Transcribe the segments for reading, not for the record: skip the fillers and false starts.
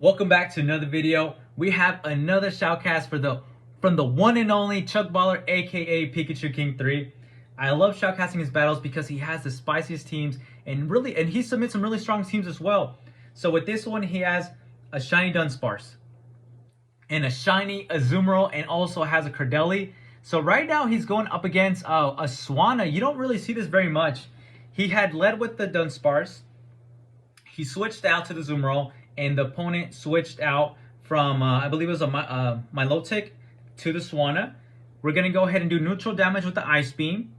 Welcome back to another video. We have another shoutcast from the one and only Chugballer, aka Pikachu King 3. I love shoutcasting his battles because he has the spiciest teams and he submits some really strong teams as well. So with this one, he has a shiny Dunsparce and a shiny Azumarill, and also has a Cordeli. So right now he's going up against a Swanna. You don't really see this very much. He had led with the Dunsparce. He switched out to the Azumarill, and the opponent switched out from, I believe it was a Milotic to the Swanna. We're going to go ahead and do neutral damage with the Ice Beam.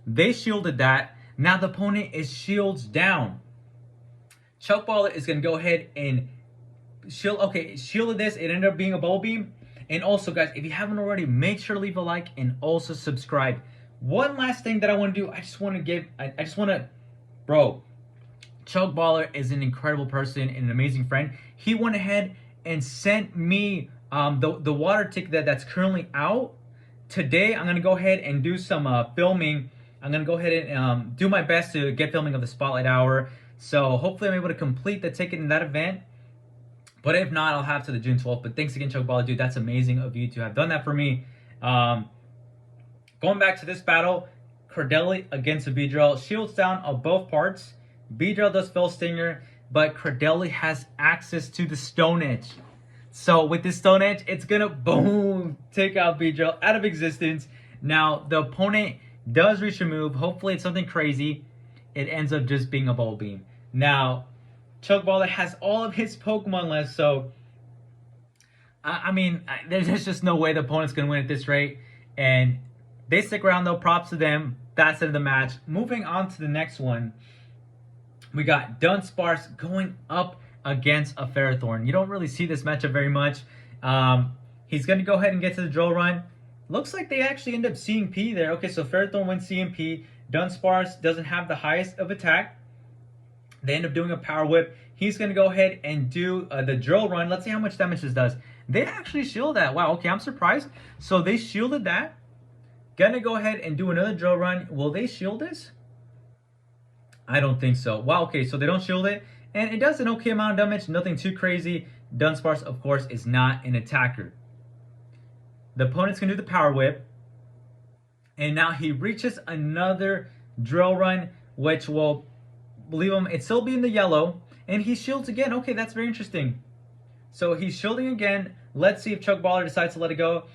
They shielded that. Now the opponent is shields down. Chugballer is going to go ahead and shield. Okay, shielded this. It ended up being a Bubble Beam. And also, guys, if you haven't already, make sure to leave a like and also subscribe. One last thing that I want to do, I just want to, bro, Chugballer is an incredible person and an amazing friend. He went ahead and sent me the water ticket that's currently out. Today, I'm going to go ahead and do some filming. I'm going to go ahead and do my best to get filming of the Spotlight Hour. So hopefully I'm able to complete the ticket in that event. But if not, I'll have to the June 12th. But thanks again, Chugballer, dude. That's amazing of you to have done that for me. Going back to this battle, Cordeli against a Beedrill. Shields down on both parts. Beedrill does Fell Stinger, but Cordeli has access to the Stone Edge. So with this Stone Edge, it's gonna boom, take out Beedrill out of existence. Now the opponent does reach a move. Hopefully it's something crazy. It ends up just being a Bubble Beam. Now Chugballer has all of his Pokemon left, so I mean, there's just no way the opponent's gonna win at this rate. And they stick around though. Props to them. That's the end of the match. Moving on to the next one. We got Dunsparce going up against a Ferrothorn. You don't really see this matchup very much. He's going to go ahead and get to the drill run. Looks like they actually end up CMP there. Okay, so Ferrothorn wins CMP. Dunsparce doesn't have the highest of attack. They end up doing a Power Whip. He's going to go ahead and do the drill run. Let's see how much damage this does. They actually shield that. Wow, okay, I'm surprised. So they shielded that. Going to go ahead and do another drill run. Will they shield this? I don't think so. Wow, okay, so they don't shield it. And it does an okay amount of damage, nothing too crazy. Dunsparce, of course, is not an attacker. The opponent's going to do the Power Whip. And now he reaches another drill run, which will, believe him, it's still be in the yellow. And he shields again. Okay, that's very interesting. So he's shielding again. Let's see if Chugballer decides to let it go.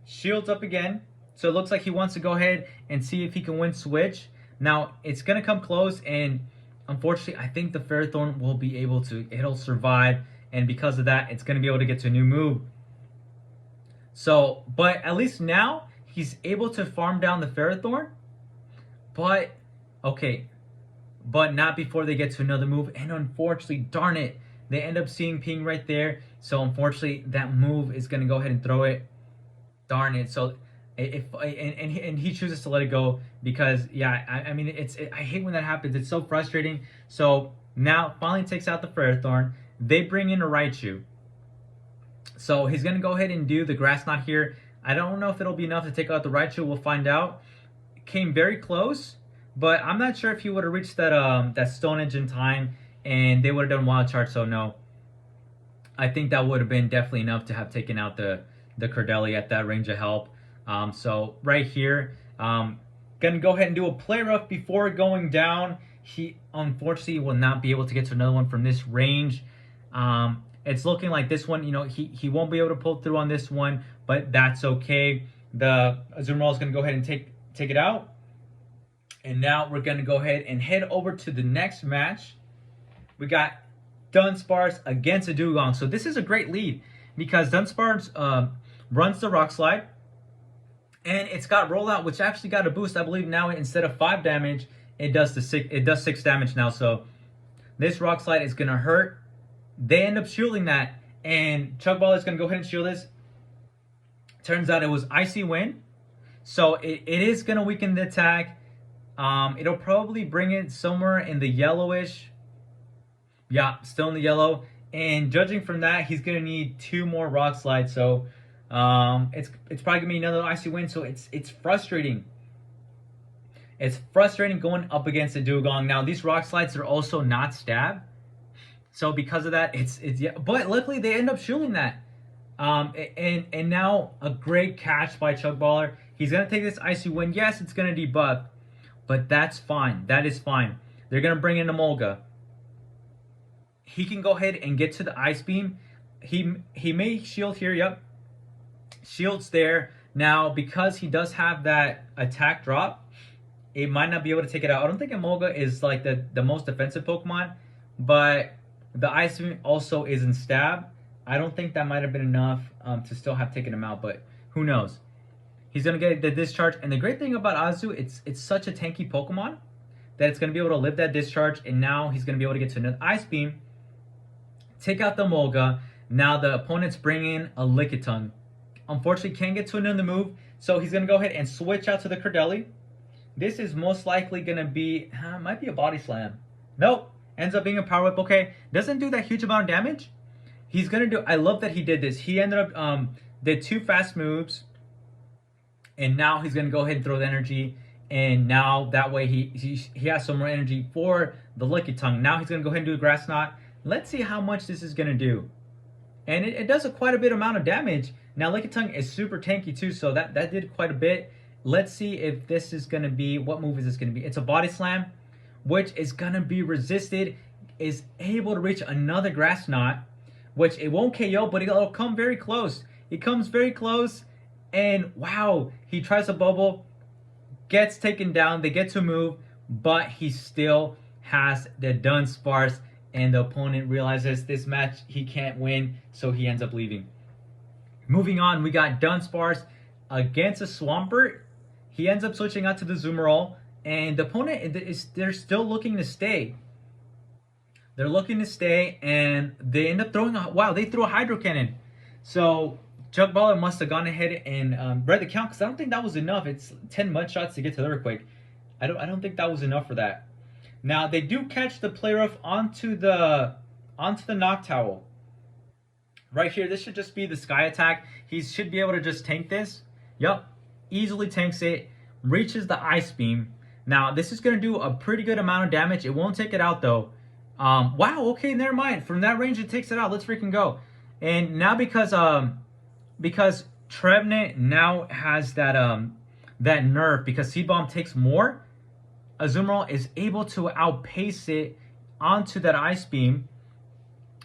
Shields up again. So it looks like he wants to go ahead and see if he can win switch. Now, it's going to come close, and unfortunately, I think the Ferrothorn will be able to, it'll survive, and because of that, it's going to be able to get to a new move. So, but at least now, he's able to farm down the Ferrothorn, but, okay, but not before they get to another move, and unfortunately, darn it, they end up seeing Ping right there, so unfortunately, that move is going to go ahead and throw it. Darn it, so and he chooses to let it go because, yeah, I mean, I hate when that happens. It's so frustrating. So now finally takes out the Ferrothorn. They bring in a Raichu. So he's going to go ahead and do the Grass Knot here. I don't know if it'll be enough to take out the Raichu. We'll find out. Came very close, but I'm not sure if he would have reached that Stone Edge in time, and they would have done Wild Charge, so no. I think that would have been definitely enough to have taken out the Cordeli at that range of help. So right here, gonna go ahead and do a Play Rough before going down. He unfortunately will not be able to get to another one from this range. It's looking like this one, you know, he won't be able to pull through on this one, but that's okay. The Azumarill is gonna go ahead and take it out. And now we're gonna go ahead and head over to the next match. We got Dunsparce against a Dewgong. So this is a great lead because Dunsparce runs the Rock Slide. And it's got rollout, which actually got a boost. I believe now instead of 5 damage, it does 6 damage now. So this Rock Slide is gonna hurt. They end up shielding that, and Chugballer is gonna go ahead and shield this. Turns out it was Icy Wind, so it is gonna weaken the attack. It'll probably bring it somewhere in the yellowish. Yeah, still in the yellow. And judging from that, he's gonna need 2 more Rock Slides. So it's probably gonna be another Icy Wind, so it's frustrating. It's frustrating going up against a Dewgong. Now these Rock Slides are also not stab, So because of that, it's yeah. But luckily they end up shielding that. And now a great catch by Chugballer. He's gonna take this icy wind. Yes, it's gonna debuff, but that's fine. That is fine. They're gonna bring in Emolga. He can go ahead and get to the ice beam. He may shield here. Yep, shields there. Now because he does have that attack drop, it might not be able to take it out. I don't think Emolga is like the most defensive Pokemon, but the Ice Beam also is in stab. I don't think that might have been enough to still have taken him out, but who knows? He's gonna get the discharge, and the great thing about Azu, it's such a tanky Pokemon that it's gonna be able to live that discharge, and now he's gonna be able to get to another Ice Beam, take out the Emolga. Now the opponent's bringing a Lickitung. Unfortunately, can't get to another move, so he's gonna go ahead and switch out to the Cordelli. This is most likely gonna be, might be a Body Slam. Nope, ends up being a Power Whip. Okay, doesn't do that huge amount of damage. He's gonna do, I love that he did this. He ended up, did 2 fast moves, and now he's gonna go ahead and throw the energy, and now that way he has some more energy for the Lickitung. Now he's gonna go ahead and do a Grass Knot. Let's see how much this is gonna do. And it does quite a bit amount of damage. Now Lickitung is super tanky too, so that did quite a bit. Let's see if this is gonna be, what move is this gonna be? It's a Body Slam, which is gonna be resisted, is able to reach another Grass Knot, which it won't KO, but it'll come very close. It comes very close, and wow, he tries a bubble, gets taken down, they get to move, but he still has the Dunsparce, and the opponent realizes this match he can't win, so he ends up leaving. Moving on, we got Dunsparce against a Swampert. He ends up switching out to the Azumarill, and the opponent they're still looking to stay. They're looking to stay, and they end up throwing they threw a Hydro Cannon. So Chugballer must have gone ahead and read the count, because I don't think that was enough. It's 10 mud shots to get to the Earthquake. I don't think that was enough for that. Now they do catch the Play Rough onto the Noctowl. Right here, this should just be the Sky Attack. He should be able to just tank this. Yup, easily tanks it, reaches the Ice Beam. Now this is going to do a pretty good amount of damage. It won't take it out though. Wow, okay, never mind. From that range, it takes it out. Let's freaking go. And now because Trevenant now has that nerf, because Seed Bomb takes more, Azumarill is able to outpace it onto that Ice Beam.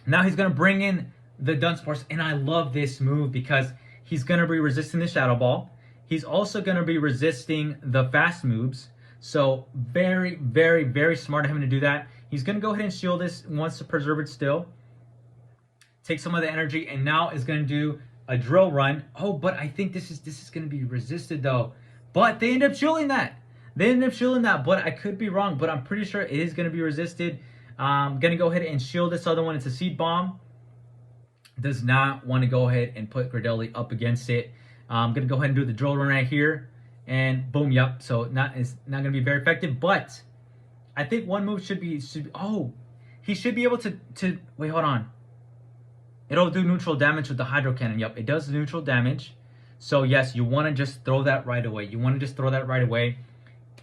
Now he's going to bring in the Dunsparce, and I love this move because he's going to be resisting the Shadow Ball. He's also going to be resisting the fast moves. So very, very, very smart of him to do that. He's going to go ahead and shield this, wants to preserve it still. Take some of the energy, and now is going to do a Drill Run. Oh, but I think this is going to be resisted though. But they end up shielding that. But I could be wrong, but I'm pretty sure it is going to be resisted. I'm going to go ahead and shield this other one. It's a Seed Bomb. Does not want to go ahead and put Cordelli up against it. I'm going to go ahead and do the Drill Run right here. And boom, yep. So it's not going to be very effective, but I think one move should be oh, he should be able to wait, hold on. It'll do neutral damage with the Hydro Cannon. Yep, it does neutral damage. So yes, you want to just throw that right away.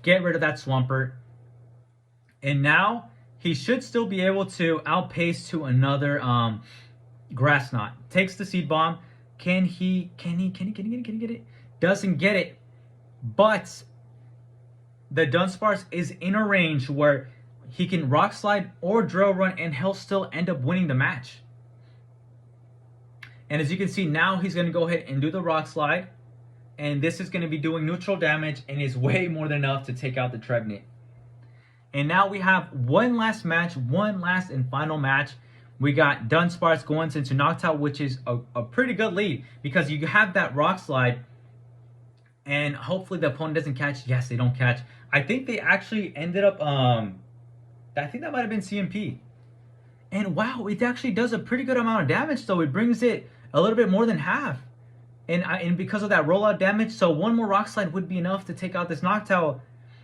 Get rid of that Swampert. And now he should still be able to outpace to another Grass Knot. Takes the Seed Bomb. Can he get it? Doesn't get it. But the Dunsparce is in a range where he can Rock Slide or Drill Run, and he'll still end up winning the match. And as you can see, now he's going to go ahead and do the Rock Slide. And this is going to be doing neutral damage, and is way more than enough to take out the Trevenant. And now we have one last and final match. We got Dunsparce going into Noctowl, which is a pretty good lead, because you have that Rock Slide, and hopefully the opponent doesn't catch. Yes, they don't catch. I think they actually ended up, I think that might have been CMP. And wow, it actually does a pretty good amount of damage, so it brings it a little bit more than half. And because of that rollout damage, so one more Rock Slide would be enough to take out this Noctowl.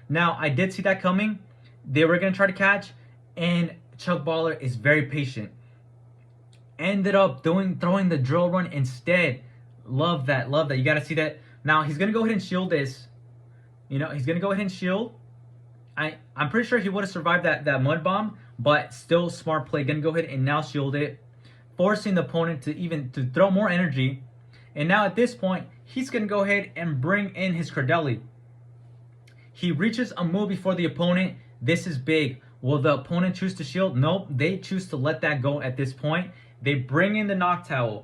Now, I did see that coming. They were going to try to catch, and Chugballer is very patient. Ended up throwing the Drill Run instead. Love that. You got to see that. Now, he's going to go ahead and shield this. He's going to go ahead and shield. I'm pretty sure he would have survived that Mud Bomb, but still smart play. Gonna go ahead and now shield it, forcing the opponent to throw more energy. And now at this point, he's gonna go ahead and bring in his Cradeli. He reaches a move before the opponent. This is big. Will the opponent choose to shield? Nope, they choose to let that go at this point. They bring in the Noctowl.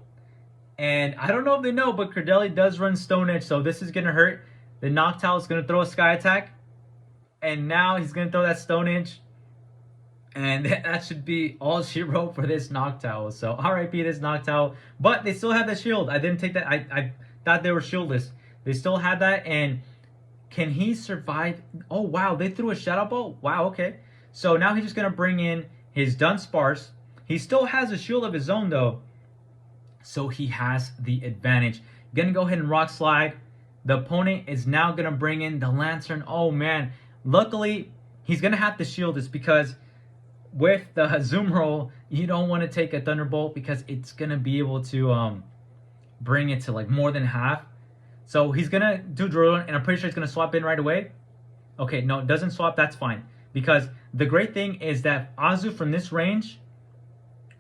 And I don't know if they know, but Cradeli does run Stone Edge, so this is going to hurt. The Noctowl is going to throw a Sky Attack. And now he's going to throw that Stone Edge. And that should be all she wrote for this Noctowl. So RIP this Noctowl. But they still have the shield. I didn't take that. I thought they were shieldless. They still had that. And can he survive? Oh, wow. They threw a Shadow Ball? Wow, okay. So now he's just going to bring in his Dunsparce. He still has a shield of his own, though. So he has the advantage. Gonna go ahead and Rock Slide. The opponent is now gonna bring in the Lantern. Oh man. Luckily, he's gonna have to shield this because with the Azumarill, you don't want to take a Thunderbolt because it's gonna be able to bring it to like more than half. So he's gonna do Drill, and I'm pretty sure he's gonna swap in right away. Okay, no, it doesn't swap, that's fine. Because the great thing is that Azu from this range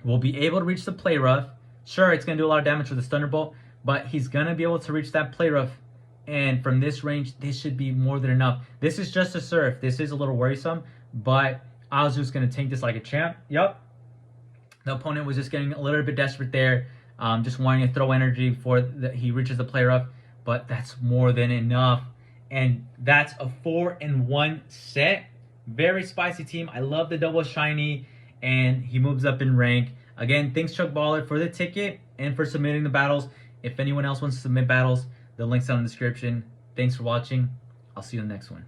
will be able to reach the Play Rough. Sure, it's going to do a lot of damage with the Thunderbolt, but he's going to be able to reach that Play Rough. And from this range, this should be more than enough. This is just a Surf. This is a little worrisome, but Azu's going to tank this like a champ. Yep. The opponent was just getting a little bit desperate there, just wanting to throw energy before he reaches the Play Rough, but that's more than enough. And that's a 4-in-1 set. Very spicy team. I love the double shiny, and he moves up in rank. Again, thanks Chugballer for the ticket and for submitting the battles. If anyone else wants to submit battles, the link's down in the description. Thanks for watching. I'll see you in the next one.